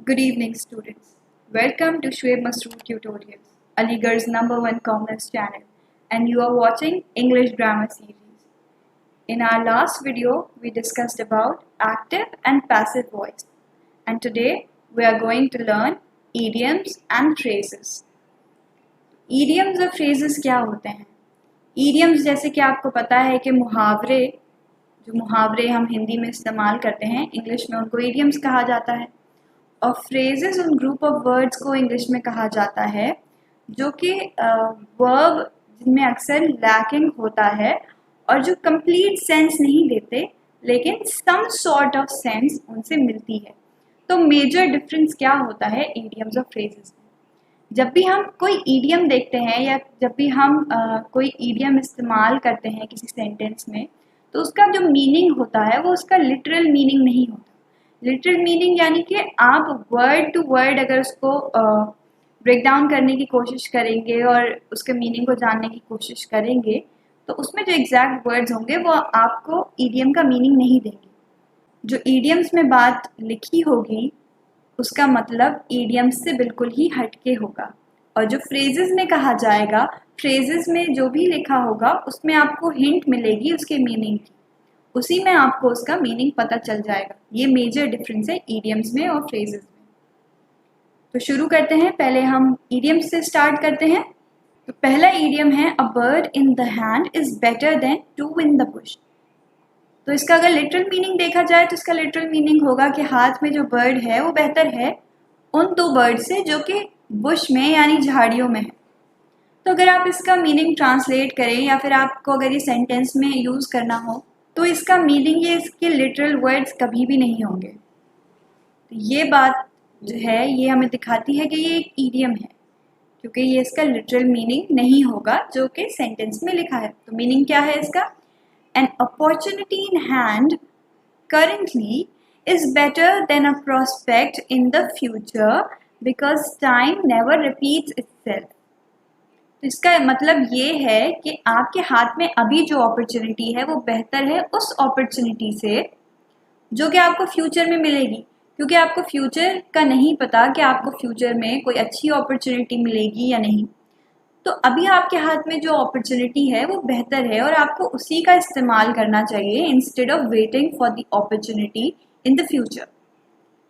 Good evening, students. Welcome to Shoaib Masroor Tutorials, Aligarh's #1 commerce channel, and you are watching English Grammar Series. In our last video, we discussed about active and passive voice, and today we are going to learn idioms and phrases. Idioms और phrases क्या होते हैं? Idioms जैसे कि आपको पता है कि जो मुहावरे हम हिंदी में इस्तेमाल करते हैं, इंग्लिश में उनको idioms कहा जाता है, और फ्रेजेस उन ग्रुप ऑफ वर्ड्स को इंग्लिश में कहा जाता है जो कि वर्ब जिनमें अक्सर लैकिंग होता है और जो कंप्लीट सेंस नहीं देते लेकिन सम सॉर्ट ऑफ सेंस उनसे मिलती है। तो मेजर डिफरेंस क्या होता है इडियम्स और फ्रेजेस में? जब भी हम कोई इडियम देखते हैं या जब भी हम कोई इडियम इस्तेमाल करते हैं किसी सेंटेंस में, तो उसका जो मीनिंग होता है वो उसका लिटरल मीनिंग नहीं होता। लिटरल मीनिंग यानी कि आप वर्ड टू वर्ड अगर उसको ब्रेक डाउन करने की कोशिश करेंगे और उसके मीनिंग को जानने की कोशिश करेंगे तो उसमें जो एग्जैक्ट वर्ड्स होंगे वो आपको ईडियम का मीनिंग नहीं देंगे। जो ईडियम्स में बात लिखी होगी उसका मतलब ईडियम्स से बिल्कुल ही हटके होगा, और जो फ्रेजेस में कहा जाएगा, फ्रेजेस में जो भी लिखा होगा उसमें आपको हिंट मिलेगी उसके मीनिंग की, उसी में आपको उसका मीनिंग पता चल जाएगा। ये मेजर डिफरेंस है इडियम्स में और फ्रेजेस में। तो शुरू करते हैं, पहले हम इडियम्स से स्टार्ट करते हैं। तो पहला इडियम है a bird in the hand is better than two in the bush. तो इसका अगर लिटरल मीनिंग देखा जाए तो इसका लिटरल मीनिंग होगा कि हाथ में जो बर्ड है वो बेहतर है उन 2 बर्ड से जो कि बुश में यानी झाड़ियों में है। तो अगर आप इसका मीनिंग ट्रांसलेट करें या फिर आपको अगर ये सेंटेंस में यूज़ करना हो तो इसका मीनिंग ये इसके लिटरल वर्ड्स कभी भी नहीं होंगे। तो ये बात जो है ये हमें दिखाती है कि ये एक इडियम है क्योंकि ये इसका लिटरल मीनिंग नहीं होगा जो कि सेंटेंस में लिखा है। तो मीनिंग क्या है इसका? An opportunity in hand currently is better than a prospect in the future because time never repeats itself. तो इसका मतलब ये है कि आपके हाथ में अभी जो अपॉर्चुनिटी है वो बेहतर है उस अपॉर्चुनिटी से जो कि आपको फ्यूचर में मिलेगी, क्योंकि आपको फ्यूचर का नहीं पता कि आपको फ्यूचर में कोई अच्छी अपॉर्चुनिटी मिलेगी या नहीं। तो अभी आपके हाथ में जो अपॉर्चुनिटी है वो बेहतर है और आपको उसी का इस्तेमाल करना चाहिए instead of waiting for the opportunity in the future.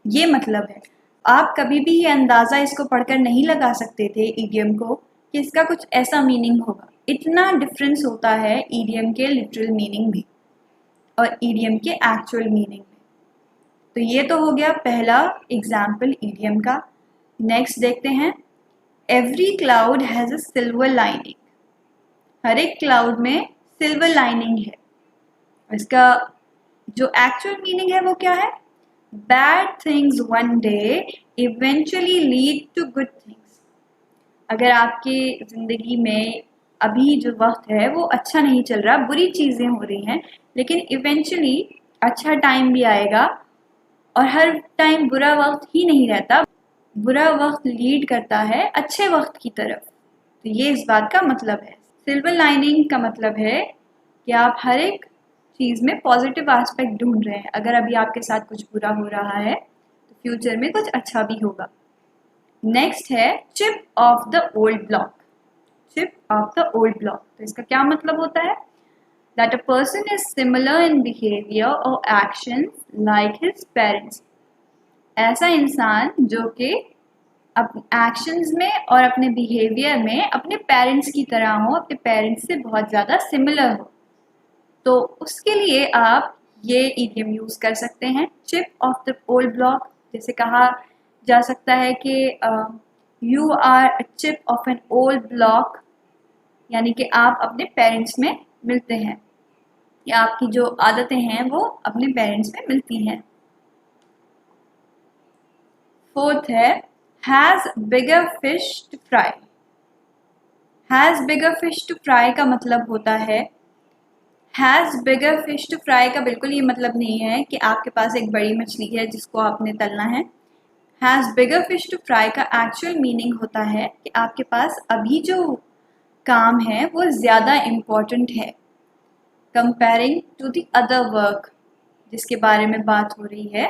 ये मतलब है, आप कभी भी ये अंदाज़ा इसको पढ़कर नहीं लगा सकते थे इडियम को कि इसका कुछ ऐसा मीनिंग होगा। इतना डिफरेंस होता है इडियम के लिटरल मीनिंग में और इडियम के एक्चुअल मीनिंग में। तो ये तो हो गया पहला एग्जाम्पल इडियम का। नेक्स्ट देखते हैं, every cloud has a silver lining. हर एक क्लाउड में सिल्वर लाइनिंग है। इसका जो एक्चुअल मीनिंग है वो क्या है? Bad things one day eventually lead to good things. अगर आपकी ज़िंदगी में अभी जो वक्त है वो अच्छा नहीं चल रहा, बुरी चीज़ें हो रही हैं, लेकिन इवेंचुअली अच्छा टाइम भी आएगा, और हर टाइम बुरा वक्त ही नहीं रहता, बुरा वक्त लीड करता है अच्छे वक्त की तरफ। तो ये इस बात का मतलब है। सिल्वर लाइनिंग का मतलब है कि आप हर एक चीज़ में पॉजिटिव एस्पेक्ट ढूंढ रहे हैं। अगर अभी आपके साथ कुछ बुरा हो रहा है तो फ्यूचर में कुछ अच्छा भी होगा। नेक्स्ट है chip off the old block. Chip off the old block, तो इसका क्या मतलब होता है? That a person is similar in behaviour और एक्शन लाइक हिज पेरेंट्स। ऐसा इंसान जो कि अपने एक्शंस में और अपने बिहेवियर में अपने पेरेंट्स की तरह हो, अपने पेरेंट्स से बहुत ज़्यादा सिमिलर हो, तो उसके लिए आप ये इडियम यूज़ कर सकते हैं, chip off the old block. जैसे कहा जा सकता है कि you are a chip off an old block, यानी कि आप अपने पेरेंट्स में मिलते हैं या आपकी जो आदतें हैं वो अपने पेरेंट्स में मिलती हैं। फोर्थ है has bigger fish to fry. Has bigger fish to fry का मतलब होता है, has bigger fish to fry का बिल्कुल ये मतलब नहीं है कि आपके पास एक बड़ी मछली है जिसको आपने तलना है। Has bigger fish to fry का एक्चुअल मीनिंग होता है कि आपके पास अभी जो काम है वो ज़्यादा इम्पोर्टेंट है comparing to the other work जिसके बारे में बात हो रही है,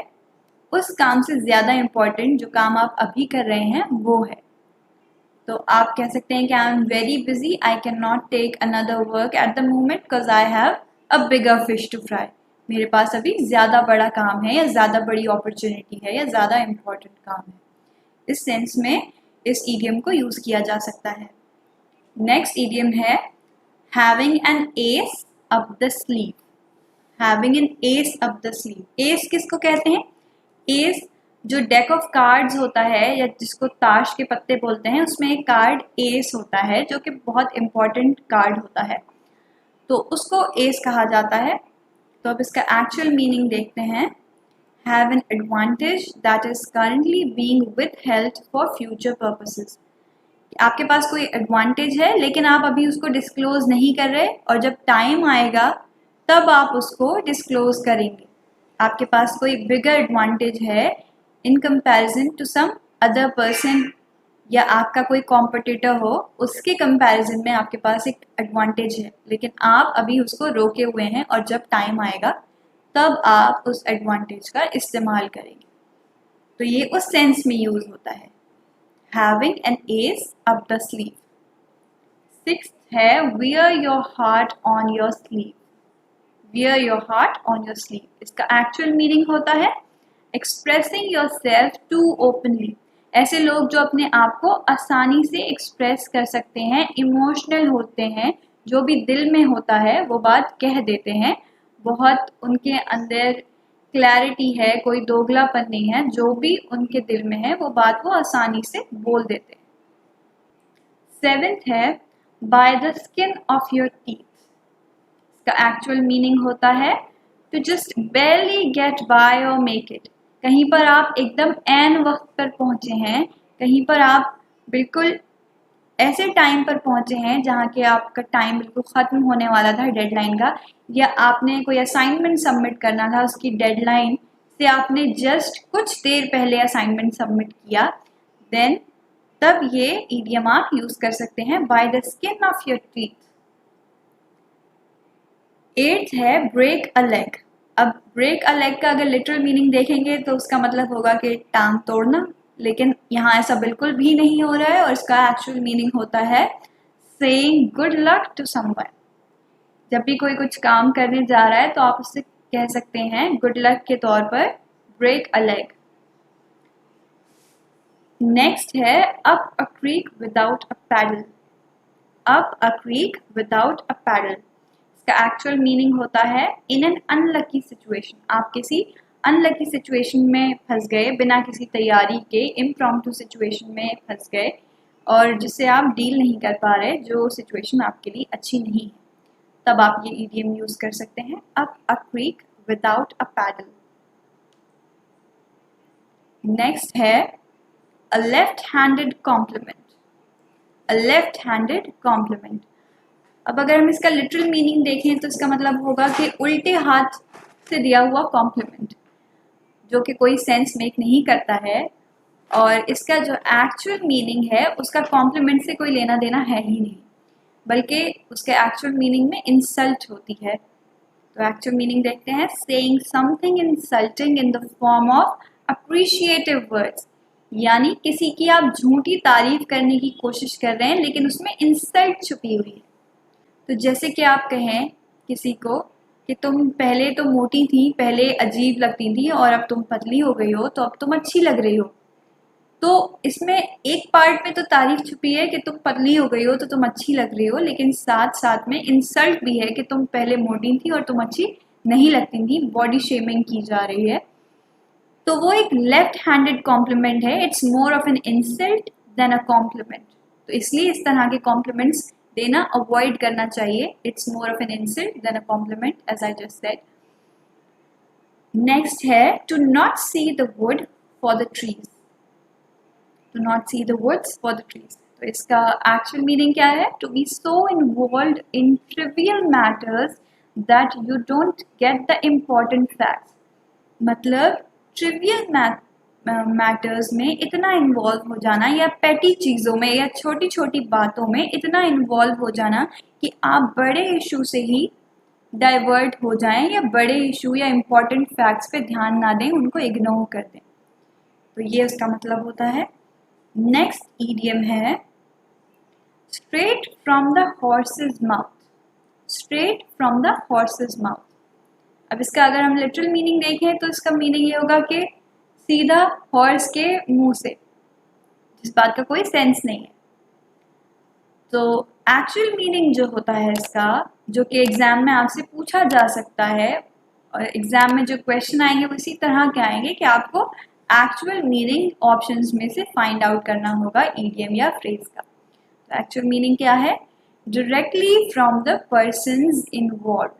उस काम से ज़्यादा इम्पोर्टेंट जो काम आप अभी कर रहे हैं वो है। तो आप कह सकते हैं कि I am very busy, I can not take another work at the moment because I have a bigger fish to fry. मेरे पास अभी ज़्यादा बड़ा काम है या ज़्यादा बड़ी अपॉर्चुनिटी है या ज़्यादा इम्पोर्टेंट काम है। इस सेंस में इस ईडियम को यूज़ किया जा सकता है। नेक्स्ट ईडियम है having an ace up the sleeve. Having an ace up the sleeve. S किसको कहते हैं? एस जो डेक ऑफ कार्ड्स होता है या जिसको ताश के पत्ते बोलते हैं, उसमें एक कार्ड एस होता है जो कि बहुत इंपॉर्टेंट कार्ड होता है, तो उसको एस कहा जाता है। तो अब इसका एक्चुअल मीनिंग देखते हैं। Have an advantage that is currently being withheld for future purposes. आपके पास कोई एडवांटेज है लेकिन आप अभी उसको डिस्क्लोज नहीं कर रहे, और जब टाइम आएगा तब आप उसको डिस्क्लोज करेंगे। आपके पास कोई बिगर एडवांटेज है in comparison to some other person, या आपका कोई कॉम्पिटिटर हो, उसके कंपैरिजन में आपके पास एक एडवांटेज है लेकिन आप अभी उसको रोके हुए हैं, और जब टाइम आएगा तब आप उस एडवांटेज का इस्तेमाल करेंगे। तो ये उस सेंस में यूज होता है, having an ace up the sleeve. Sixth है wear your heart on your sleeve. Wear your heart on your sleeve, इसका एक्चुअल मीनिंग होता है expressing yourself to openly. ऐसे लोग जो अपने आप को आसानी से एक्सप्रेस कर सकते हैं, इमोशनल होते हैं, जो भी दिल में होता है वो बात कह देते हैं, बहुत उनके अंदर क्लैरिटी है, कोई दोगलापन नहीं है, जो भी उनके दिल में है वो बात वो आसानी से बोल देते हैं। सेवेंथ है by the skin of your teeth. इसका एक्चुअल मीनिंग होता है to just barely get by और मेक इट। कहीं पर आप एकदम एन वक्त पर पहुंचे हैं, कहीं पर आप बिल्कुल ऐसे टाइम पर पहुंचे हैं जहाँ के आपका टाइम बिल्कुल ख़त्म होने वाला था डेडलाइन का, या आपने कोई असाइनमेंट सबमिट करना था, उसकी डेडलाइन से आपने जस्ट कुछ देर पहले असाइनमेंट सबमिट किया, देन तब ये ईडियम आप यूज़ कर सकते हैं, bye the skin of your teeth. Eighth है ब्रेक अ लेग। अब ब्रेक अ लेग का अगर लिटरल मीनिंग देखेंगे तो उसका मतलब होगा कि टांग तोड़ना, लेकिन यहाँ ऐसा बिल्कुल भी नहीं हो रहा है, और इसका एक्चुअल मीनिंग होता है saying good luck to someone. जब भी कोई कुछ काम करने जा रहा है तो आप उससे कह सकते हैं गुड लक के तौर पर ब्रेक अ लेग। नेक्स्ट है up a creek without a paddle. Up a creek without a paddle, इसका एक्चुअल मीनिंग होता है इन एन अनलकी सिचुएशन। आप किसी अनलकी सिचुएशन में फंस गए, बिना किसी तैयारी के इम्प्रॉम्प्टू सिचुएशन में फंस गए, और जिससे आप डील नहीं कर पा रहे, जो सिचुएशन आपके लिए अच्छी नहीं है, तब आप ये ईडियम यूज़ कर सकते हैं, up a creek without a paddle. Next है a left handed compliment. A left handed compliment, अब अगर हम इसका लिटरल मीनिंग देखें तो इसका मतलब होगा कि उल्टे हाथ से दिया हुआ कॉम्प्लीमेंट, जो कि कोई सेंस मेक नहीं करता है, और इसका जो एक्चुअल मीनिंग है उसका कॉम्प्लीमेंट से कोई लेना देना है ही नहीं, बल्कि उसके एक्चुअल मीनिंग में इंसल्ट होती है। तो एक्चुअल मीनिंग देखते हैं, saying something insulting in the form of appreciative words, यानी किसी की आप झूठी तारीफ करने की कोशिश कर रहे हैं लेकिन उसमें इंसल्ट छुपी हुई है। तो जैसे कि आप कहें किसी को कि तुम पहले तो मोटी थी, पहले अजीब लगती थी, और अब तुम पतली हो गई हो तो अब तुम अच्छी लग रही हो। तो इसमें एक पार्ट में तो तारीफ छुपी है कि तुम पतली हो गई हो तो तुम अच्छी लग रही हो, लेकिन साथ साथ में इंसल्ट भी है कि तुम पहले मोटी थी और तुम अच्छी नहीं लगती थी, बॉडी शेमिंग की जा रही है। तो वो एक लेफ्ट हैंडेड कॉम्प्लीमेंट है, it's more of an insult than a compliment. तो इसलिए इस तरह के कॉम्प्लीमेंट्स देना अवॉइड करना चाहिए, it's more of an insult than a compliment as I just said. Next है to not see the wood for the trees. To not see the woods for the trees, तो इसका actual meaning क्या है? To be so involved in trivial matters that you don't get the important facts. मतलब trivial matters में इतना involve हो जाना, या पेटी चीज़ों में या छोटी छोटी बातों में इतना इन्वॉल्व हो जाना कि आप बड़े इशू से ही डाइवर्ट हो जाएं, या बड़े इशू या इम्पॉर्टेंट फैक्ट्स पे ध्यान ना दें, उनको इग्नोर कर दें। तो ये उसका मतलब होता है। नेक्स्ट ईडियम है straight from the horse's mouth. Straight from the horse's mouth. अब इसका अगर हम लिटरल मीनिंग देखें तो इसका मीनिंग ये होगा कि सीधा हॉर्स के मुंह से, जिस बात का कोई सेंस नहीं है। तो एक्चुअल मीनिंग जो होता है इसका, जो कि एग्जाम में आपसे पूछा जा सकता है, और एग्जाम में जो क्वेश्चन आएंगे वो इसी तरह के आएंगे कि आपको एक्चुअल मीनिंग ऑप्शंस में से फाइंड आउट करना होगा ईडियम या फ्रेज का। तो एक्चुअल मीनिंग क्या है? Directly from the persons involve.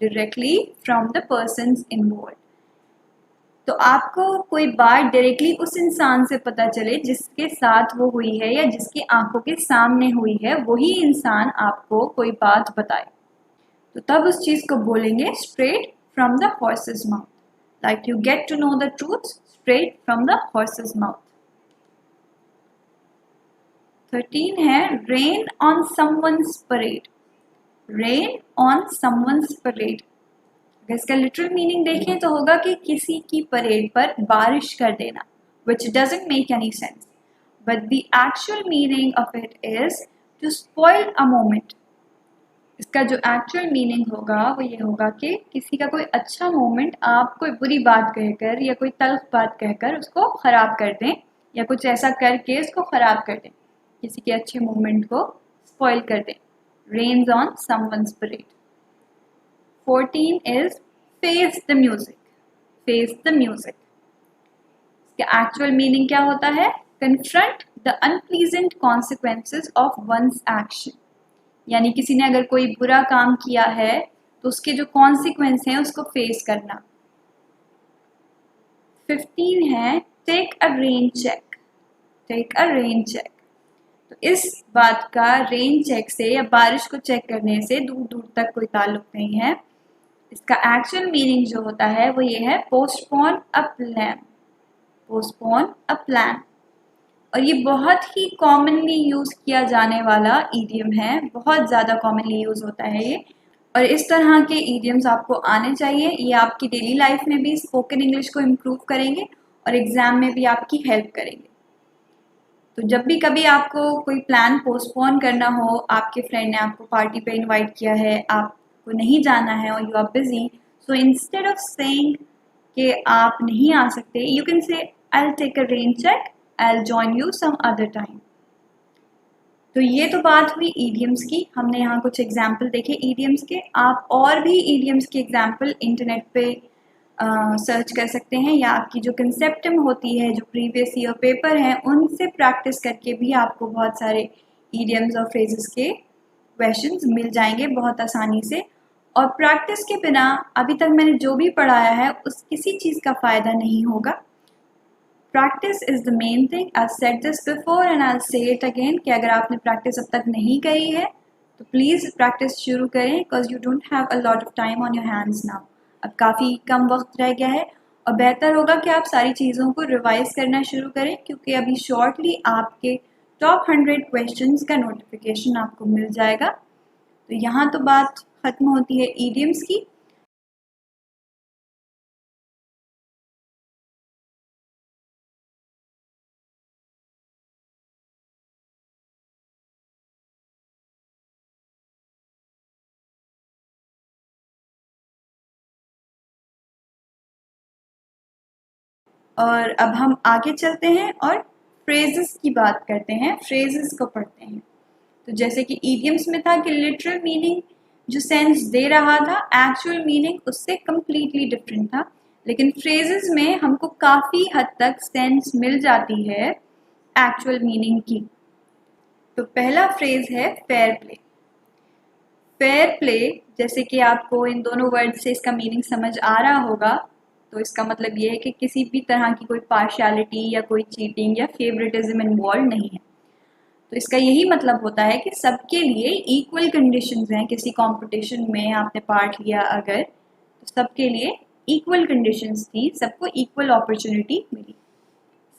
Directly from the persons involve. तो आपको कोई बात डायरेक्टली उस इंसान से पता चले जिसके साथ वो हुई है या जिसकी आंखों के सामने हुई है, वही इंसान आपको कोई बात बताए, तो तब उस चीज को बोलेंगे straight from the horse's mouth. Like you get to know the truth straight from the horse's mouth. 13 है rain on someone's parade. Rain on someone's parade. अगर इसका लिटरल मीनिंग देखें तो होगा कि किसी की परेड पर बारिश कर देना, which doesn't make any sense. But the actual meaning of it is to spoil a moment. इसका जो एक्चुअल मीनिंग होगा वो ये होगा कि किसी का कोई अच्छा मोमेंट आप कोई बुरी बात कहकर या कोई तल्ख बात कहकर उसको खराब कर दें, या कुछ ऐसा करके उसको खराब कर दें, किसी के अच्छे मोमेंट को स्पॉइल कर दें। Rains on someone's parade. 14 is face the music. Face the music. इसका एक्चुअल मीनिंग क्या होता है? Confront the unpleasant consequences of one's action. यानी किसी ने अगर कोई बुरा काम किया है तो उसके जो कॉन्सिक्वेंस हैं उसको फेस करना। 15 है take a rain check. Take a rain check. तो इस बात का रेन चेक से या बारिश को चेक करने से दूर दूर तक कोई ताल्लुक नहीं है। इसका एक्चुअल मीनिंग जो होता है वो ये है postpone a plan. Postpone a plan. और ये बहुत ही कॉमनली यूज किया जाने वाला ईडियम है, बहुत ज़्यादा कॉमनली यूज होता है ये। और इस तरह के ईडियम्स आपको आने चाहिए, ये आपकी डेली लाइफ में भी स्पोकन इंग्लिश को इम्प्रूव करेंगे और एग्जाम में भी आपकी हेल्प करेंगे। तो जब भी कभी आपको कोई प्लान पोस्टपोन करना हो, आपके फ्रेंड ने आपको पार्टी पे इनवाइट किया है, आपको नहीं जाना है और you are busy, so instead of saying कि आप नहीं आ सकते, you can say I will take a rain check, I will join you some other time. तो ये तो बात हुई ईडियम्स की। हमने यहाँ कुछ एग्जाम्पल देखे ईडियम्स के। आप और भी ईडियम्स के एग्जाम्पल इंटरनेट पे सर्च कर सकते हैं, या आपकी जो कंसेप्टम होती है, जो प्रीवियस ईयर पेपर हैं, उनसे प्रैक्टिस करके भी आपको बहुत सारे ईडियम्स और फ्रेजेस के क्वेश्चंस मिल जाएंगे बहुत आसानी से। और प्रैक्टिस के बिना अभी तक मैंने जो भी पढ़ाया है उस किसी चीज़ का फ़ायदा नहीं होगा। Practice is the main thing. I said this before and I से इट अगेन कि अगर आपने प्रैक्टिस अब तक नहीं करी है तो प्लीज़ प्रैक्टिस शुरू करें, because you don't have a lot of time on your hands now. अब काफ़ी कम वक्त रह गया है और बेहतर होगा कि आप सारी चीज़ों को रिवाइज करना शुरू करें, क्योंकि अभी शॉर्टली आपके टॉप 100 क्वेश्चंस का नोटिफिकेशन आपको मिल जाएगा। तो यहाँ तो बात ख़त्म होती है ईडियम्स की। और अब हम आगे चलते हैं और फ्रेजेस की बात करते हैं, फ्रेजेस को पढ़ते हैं। तो जैसे कि ईडियम्स में था कि लिटरल मीनिंग जो सेंस दे रहा था, एक्चुअल मीनिंग उससे कम्प्लीटली डिफरेंट था। लेकिन फ्रेजेस में हमको काफ़ी हद तक सेंस मिल जाती है एक्चुअल मीनिंग की। तो पहला फ्रेज है फेयर प्ले। फेयर प्ले, जैसे कि आपको इन दोनों वर्ड से इसका मीनिंग समझ आ रहा होगा, तो इसका मतलब ये है कि किसी भी तरह की कोई पार्शियलिटी या कोई चीटिंग या फेवरेटिज्म इन्वॉल्व नहीं है। तो इसका यही मतलब होता है कि सबके लिए इक्वल कंडीशंस हैं। किसी कंपटीशन में आपने पार्ट लिया अगर, तो सबके लिए इक्वल कंडीशंस थी, सबको इक्वल अपॉर्चुनिटी मिली।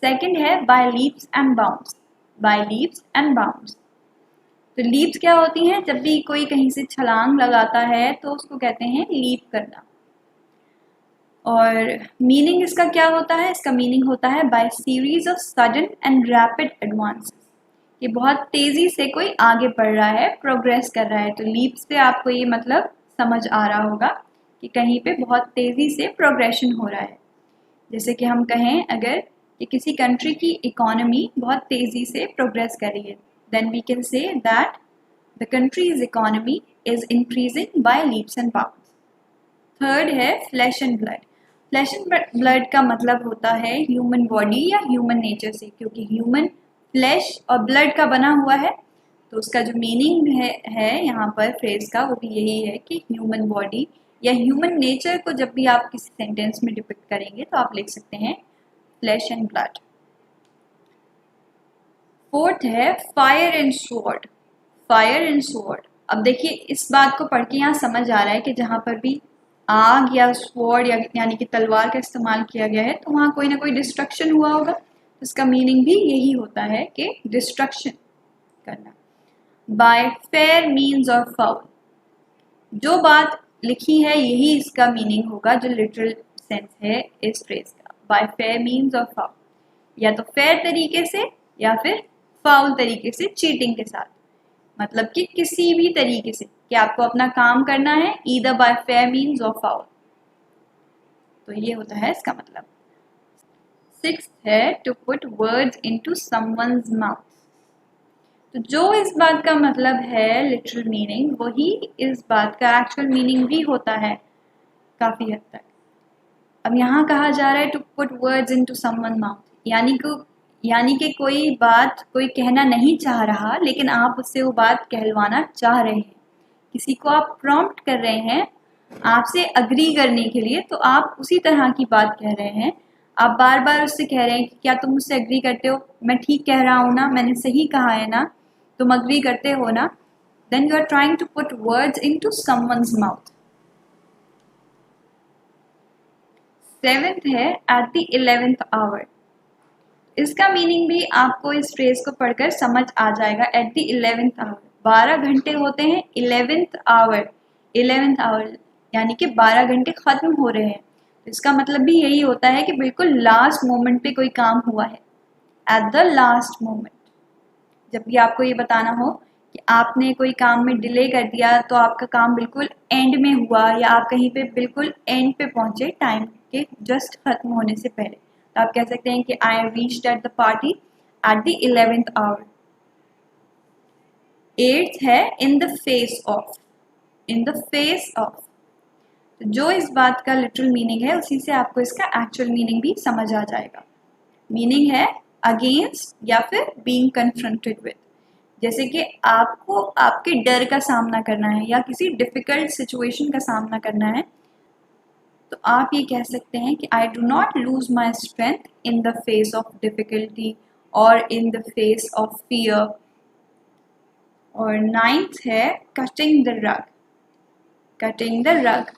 सेकंड है by leaps and bounds. By leaps and bounds. तो लीप्स क्या होती हैं? जब भी कोई कहीं से छलांग लगाता है तो उसको कहते हैं लीप करना। और मीनिंग इसका क्या होता है? इसका मीनिंग होता है bye series of sudden and rapid advances. ये बहुत तेजी से कोई आगे बढ़ रहा है, प्रोग्रेस कर रहा है। तो लीप से आपको ये मतलब समझ आ रहा होगा कि कहीं पे बहुत तेजी से प्रोग्रेशन हो रहा है। जैसे कि हम कहें अगर कि किसी कंट्री की इकोनॉमी बहुत तेजी से प्रोग्रेस कर रही है, then we can say that the country's economy is increasing by leaps and bounds. Third है flesh and blood. Flesh and blood का मतलब होता है ह्यूमन बॉडी या ह्यूमन नेचर से, क्योंकि ह्यूमन फ्लैश और ब्लड का बना हुआ है। तो उसका जो मीनिंग है यहाँ पर फ्रेज का, वो भी यही है कि ह्यूमन बॉडी या ह्यूमन नेचर को जब भी आप किसी सेंटेंस में डिपिक्ट करेंगे तो आप लिख सकते हैं फ्लैश एंड ब्लड। फोर्थ है fire and sword. Fire and sword, अब देखिए इस बात को पढ़ के यहाँ समझ आ रहा है कि जहाँ पर भी आग या स्वॉर्ड या यानी कि तलवार का इस्तेमाल किया गया है तो वहाँ कोई ना कोई डिस्ट्रक्शन हुआ होगा। तो इसका मीनिंग भी यही होता है कि डिस्ट्रक्शन करना। बाय फेयर मीन्स और फाउल, जो बात लिखी है यही इसका मीनिंग होगा, जो लिटरल सेंस है इस फ्रेज का। बाय फेयर मीन्स और फाउल, या तो फेयर तरीके से या फिर फाउल तरीके से, चीटिंग के साथ। मतलब कि किसी भी तरीके से कि आपको अपना काम करना है, ईदर बाय फेयर मीन्स और फाउल। तो ये होता है इसका मतलब। सिक्स्थ है to put words into someone's mouth. तो जो इस बात का मतलब है लिटरल मीनिंग, वही इस बात का एक्चुअल मीनिंग भी होता है काफी हद तक। अब यहाँ कहा जा रहा है to put words into someone mouth, यानी कि कोई बात कोई कहना नहीं चाह रहा लेकिन आप उससे वो बात कहलवाना चाह रहे हैं। किसी को आप प्रॉम्प्ट कर रहे हैं आपसे अग्री करने के लिए, तो आप उसी तरह की बात कह रहे हैं। आप बार बार उससे कह रहे हैं कि क्या तुम मुझसे अग्री करते हो, मैं ठीक कह रहा हूँ ना, मैंने सही कहा है ना, तुम अग्री करते हो ना। Then you are trying to put words into someone's mouth. Seventh है एट द 11th आवर। इसका मीनिंग भी आपको इस फ्रेज को पढ़कर समझ आ जाएगा। एट द 11th आवर, 12 घंटे होते हैं 11th आवर। 11th आवर यानी कि 12 घंटे खत्म हो रहे हैं। इसका मतलब भी यही होता है कि बिल्कुल लास्ट मोमेंट पे कोई काम हुआ है, एट द लास्ट मोमेंट। जब भी आपको ये बताना हो कि आपने कोई काम में डिले कर दिया तो आपका काम बिल्कुल एंड में हुआ, या आप कहीं पे बिल्कुल एंड पे पहुंचे टाइम के जस्ट खत्म होने से पहले, तो आप कह सकते हैं कि I reached at the party at the 11th hour. Eighth है in the face of. In the face of, तो जो इस बात का लिटरल मीनिंग है उसी से आपको इसका एक्चुअल मीनिंग भी समझ आ जाएगा। मीनिंग है अगेंस्ट या फिर बीइंग कन्फ्रंटेड विद। जैसे कि आपको आपके डर का सामना करना है या किसी डिफिकल्ट सिचुएशन का सामना करना है, तो आप ये कह सकते हैं कि I do not lose my strength in the face of difficulty और in the face of fear. और नाइन्थ है cutting the rug. Cutting the rug,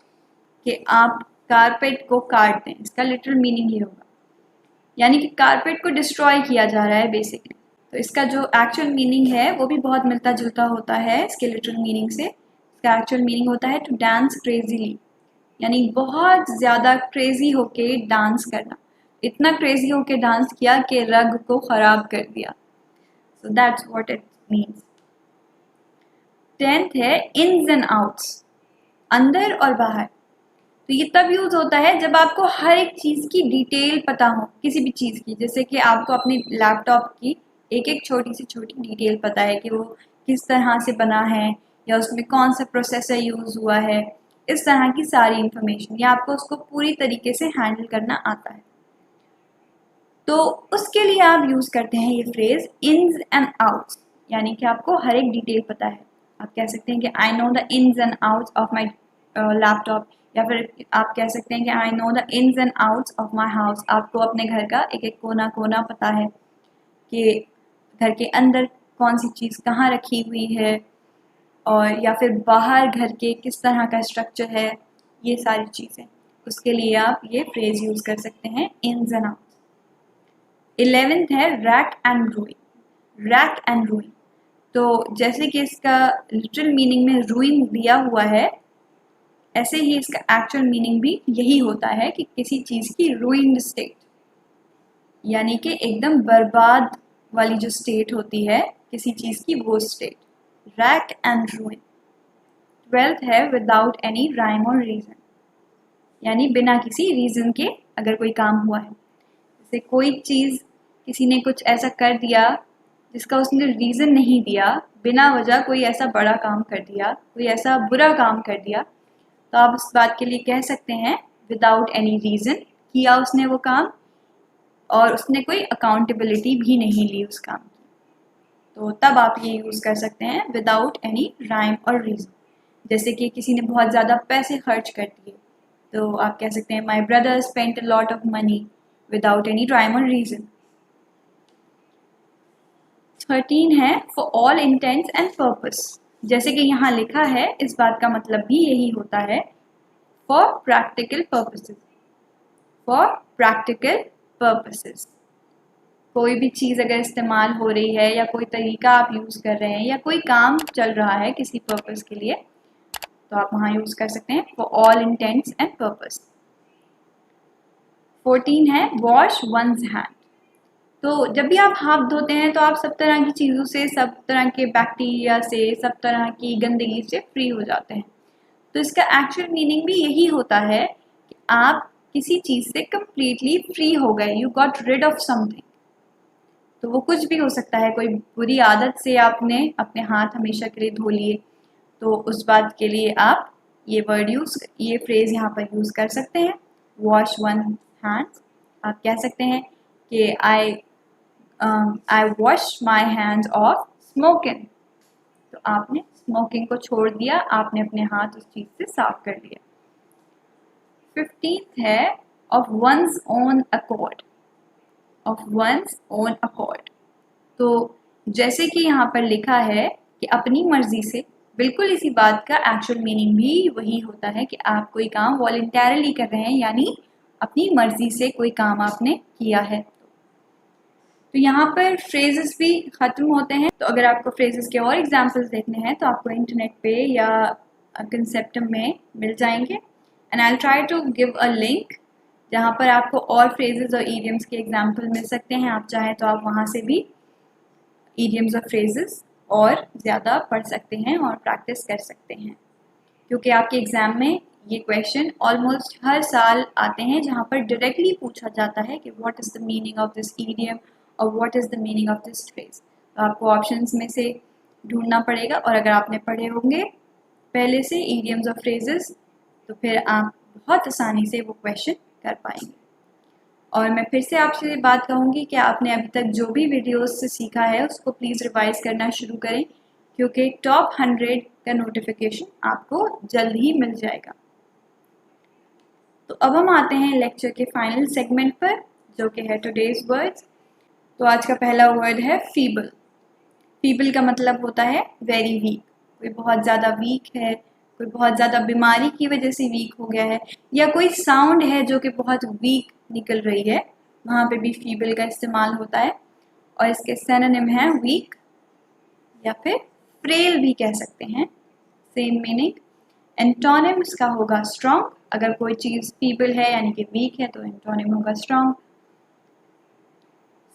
कि आप कारपेट को काट दें, इसका लिटरल मीनिंग ये होगा, यानी कि कारपेट को डिस्ट्रॉय किया जा रहा है बेसिकली। तो इसका जो एक्चुअल मीनिंग है वो भी बहुत मिलता जुलता होता है इसके लिटरल मीनिंग से। इसका एक्चुअल मीनिंग होता है टू डांस क्रेजीली, यानी बहुत ज़्यादा क्रेजी होके डांस करना। इतना क्रेजी होके डांस किया कि रग को ख़राब कर दिया। So that's what it means. 10th है इन्स एंड आउट्स, अंदर और बाहर। तो ये तब यूज होता है जब आपको हर एक चीज़ की डिटेल पता हो, किसी भी चीज़ की। जैसे कि आपको अपने लैपटॉप की एक एक छोटी से छोटी डिटेल पता है कि वो किस तरह से बना है या उसमें कौन सा प्रोसेसर यूज़ हुआ है, इस तरह की सारी इंफॉर्मेशन, या आपको उसको पूरी तरीके से हैंडल करना आता है, तो उसके लिए आप यूज़ करते हैं ये फ्रेज इन्स एंड आउट्स, यानी कि आपको हर एक डिटेल पता है। आप कह सकते हैं कि I know the ins and outs of my laptop, या फिर आप कह सकते हैं कि I know the ins and outs of my house. आपको अपने घर का एक एक कोना कोना पता है कि घर के अंदर कौन सी चीज़ कहाँ रखी हुई है, और या फिर बाहर घर के किस तरह का स्ट्रक्चर है, ये सारी चीज़ें। उसके लिए आप ये फ्रेज यूज़ कर सकते हैं इन्स एंड आउट्स। 11th है rack and ruin. Rack and ruin, तो जैसे कि इसका लिटरल मीनिंग में रूइन दिया हुआ है, ऐसे ही इसका एक्चुअल मीनिंग भी यही होता है कि किसी चीज़ की रूइंड स्टेट, यानी कि एकदम बर्बाद वाली जो स्टेट होती है किसी चीज़ की, वो state, rack and ruin. 12th है विदाउट एनी राइम और रीज़न, यानी बिना किसी रीज़न के अगर कोई काम हुआ है। जैसे कोई चीज़, किसी ने कुछ ऐसा कर दिया जिसका उसने रीज़न नहीं दिया, बिना वजह कोई ऐसा बड़ा काम कर दिया, कोई ऐसा बुरा काम कर दिया, तो आप उस बात के लिए कह सकते हैं विदाउट एनी रीज़न किया उसने वो काम, और उसने कोई अकाउंटेबिलिटी भी नहीं ली उस काम की, तो तब आप ये यूज़ कर सकते हैं विदाउट एनी राइम और रीज़न। जैसे कि किसी ने बहुत ज़्यादा पैसे खर्च कर दिए, तो आप कह सकते हैं my brother spent a lot of money without any rhyme और रीज़न। 13 है for all intends and purpose. जैसे कि यहाँ लिखा है, इस बात का मतलब भी यही होता है, for practical purposes. For practical purposes, कोई भी चीज़ अगर इस्तेमाल हो रही है या कोई तरीका आप यूज़ कर रहे हैं या कोई काम चल रहा है किसी पर्पस के लिए, तो आप वहाँ यूज़ कर सकते हैं for all intends and purpose. 14 है वॉश वंस हैंड। तो जब भी आप हाथ धोते हैं तो आप सब तरह की चीज़ों से, सब तरह के बैक्टीरिया से, सब तरह की गंदगी से फ्री हो जाते हैं। तो इसका एक्चुअल मीनिंग भी यही होता है कि आप किसी चीज़ से कंप्लीटली फ्री हो गए, you got rid of something. तो वो कुछ भी हो सकता है, कोई बुरी आदत से आपने अपने हाथ हमेशा के लिए धो लिए, तो उस बात के लिए आप ये फ्रेज़ यहाँ पर यूज़ कर सकते हैं, वॉश वन हैंड्स। आप कह सकते हैं कि I wash my hands of smoking. तो आपने स्मोकिंग को छोड़ दिया, आपने अपने हाथ उस चीज़ से साफ कर लिया। 15th है of one's own accord. Of one's own accord, तो जैसे कि यहाँ पर लिखा है कि अपनी मर्जी से, बिल्कुल इसी बात का एक्चुअल मीनिंग भी वही होता है कि आप कोई काम वॉलंटरली कर रहे हैं, यानी अपनी मर्जी से कोई काम आपने किया है। तो यहाँ पर फ्रेजेस भी ख़त्म होते हैं। तो अगर आपको फ्रेजेस के और एग्जांपल्स देखने हैं तो आपको इंटरनेट पे या कंसेप्टम में मिल जाएंगे, and I will try to give a link जहाँ पर आपको और फ्रेजेस और ईडियम्स के एग्जाम्पल मिल सकते हैं। आप चाहें तो आप वहाँ से भी ईडियम्स और फ्रेजेस और ज़्यादा पढ़ सकते हैं और प्रैक्टिस कर सकते हैं, क्योंकि आपके एग्ज़ाम में ये क्वेश्चन ऑलमोस्ट हर साल आते हैं जहाँ पर डायरेक्टली पूछा जाता है कि what is the meaning of this idiom और what is the meaning of this phrase. तो आपको ऑप्शंस में से ढूंढना पड़ेगा, और अगर आपने पढ़े होंगे पहले से ईडियम्स और फ्रेजेस तो फिर आप बहुत आसानी से वो क्वेश्चन कर पाएंगे। और मैं फिर से आपसे बात कहूँगी कि आपने अभी तक जो भी वीडियोस से सीखा है उसको प्लीज़ रिवाइज करना शुरू करें, क्योंकि टॉप 100 का नोटिफिकेशन आपको जल्द ही मिल जाएगा। तो अब हम आते हैं लेक्चर के फाइनल सेगमेंट पर, जो कि है टुडेज वर्ड्स। तो आज का पहला वर्ड है फीबल। फीबल का मतलब होता है वेरी वीक। कोई बहुत ज़्यादा वीक है, कोई बहुत ज़्यादा बीमारी की वजह से वीक हो गया है, या कोई साउंड है जो कि बहुत वीक निकल रही है, वहाँ पे भी फीबल का इस्तेमाल होता है। और इसके सिनोनिम है वीक या फिर फ्रेल भी कह सकते हैं, सेम मीनिंग। एंटोनिम इसका होगा स्ट्रॉन्ग। अगर कोई चीज़ फीबल है यानी कि वीक है तो एंटोनिम होगा स्ट्रॉन्ग।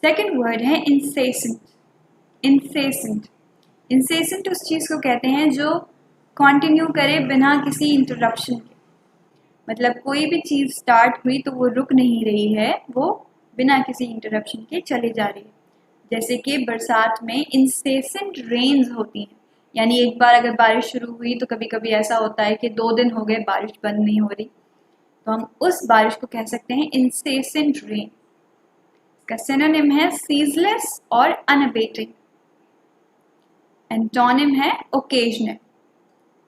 सेकेंड वर्ड है इंसेसेंट। इंसेसेंट, इंसेसेंट उस चीज़ को कहते हैं जो कंटिन्यू करे बिना किसी इंटरप्शन के। मतलब कोई भी चीज़ स्टार्ट हुई तो वो रुक नहीं रही है, वो बिना किसी इंटरप्शन के चले जा रही है। जैसे कि बरसात में इंसेसेंट रेन्स होती हैं, यानी एक बार अगर बारिश शुरू हुई तो कभी कभी ऐसा होता है कि 2 दिन हो गए बारिश बंद नहीं हो रही, तो हम उस बारिश को कह सकते हैं इंसेसेंट रेन। इसका सिनोनिम है सीजलेस और अनअबेटेड। एंटोनिम है ओकेजनल।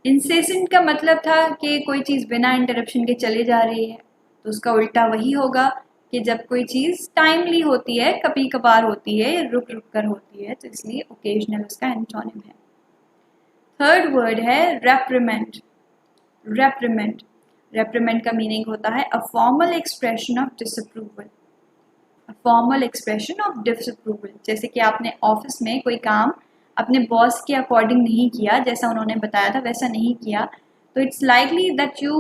इंसेसेंट का मतलब था कि कोई चीज़ बिना इंटरप्शन के चले जा रही है, तो उसका उल्टा वही होगा कि जब कोई चीज़ टाइमली होती है, कभी कभार होती है, रुक रुक कर होती है, तो इसलिए ओकेजनल उसका एंटोनिम है। थर्ड वर्ड है रेप्रिमेंड। रेप्रिमेंड, रेप्रिमेंड का मीनिंग होता है a formal expression of disapproval. A formal expression of disapproval, जैसे कि आपने ऑफिस में कोई काम अपने बॉस के अकॉर्डिंग नहीं किया, जैसा उन्होंने बताया था वैसा नहीं किया, तो it's likely that you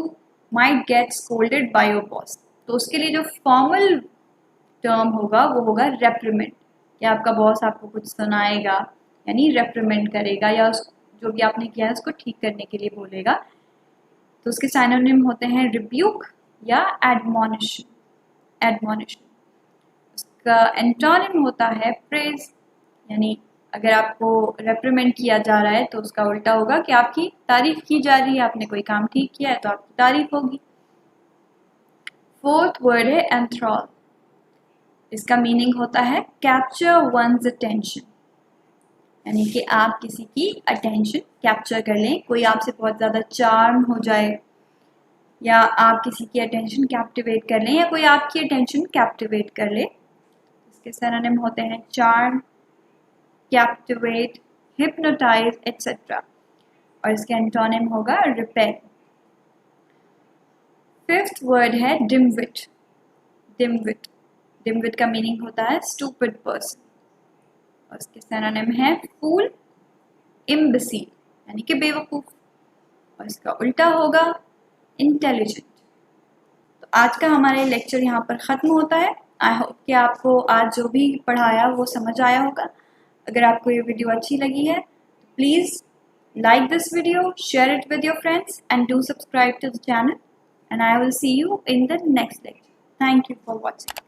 might get scolded by your boss. तो उसके लिए जो फॉर्मल टर्म होगा वो होगा रेप्रिमेंड, कि आपका बॉस आपको कुछ सुनाएगा यानी रेप्रिमेंड करेगा, या जो भी आपने किया है उसको ठीक करने के लिए बोलेगा। तो उसके सिनोनिम होते हैं रिब्यूक या एडमोनिशन। उसका एंटोनिम होता है प्रेज, यानी अगर आपको रेप्रिमेंड किया जा रहा है तो उसका उल्टा होगा कि आपकी तारीफ की जा रही है, आपने कोई काम ठीक किया है तो आपकी तारीफ होगी। फोर्थ वर्ड है एंथ्रॉल। इसका मीनिंग होता है कैप्चर वंस अटेंशन, यानी कि आप किसी की अटेंशन कैप्चर कर लें, कोई आपसे बहुत ज़्यादा चार्म हो जाए, या आप किसी की अटेंशन कैप्टिवेट कर लें, या कोई आपकी अटेंशन कैप्टिवेट कर ले। इसके सिनोनिम होते हैं चार्म, कैप्टिवेट, हिप्नोटाइज एटसेट्रा, और इसका एंटोनिम होगा रिपेल। फिफ्थ वर्ड है डिमविट। डिमविट का मीनिंग होता है स्टूपिड पर्सन, और इसके सिनोनिम है फूल, इम्बेसिल यानी कि बेवकूफ, और इसका उल्टा होगा इंटेलिजेंट। तो आज का हमारा लेक्चर यहाँ पर ख़त्म होता है। आई होप कि आपको आज जो भी पढ़ाया वो समझ आया होगा। अगर आपको ये वीडियो अच्छी लगी है तो please like this video, share it with your friends, and do subscribe to the channel. And I will see you in the next lecture. Thank you for watching.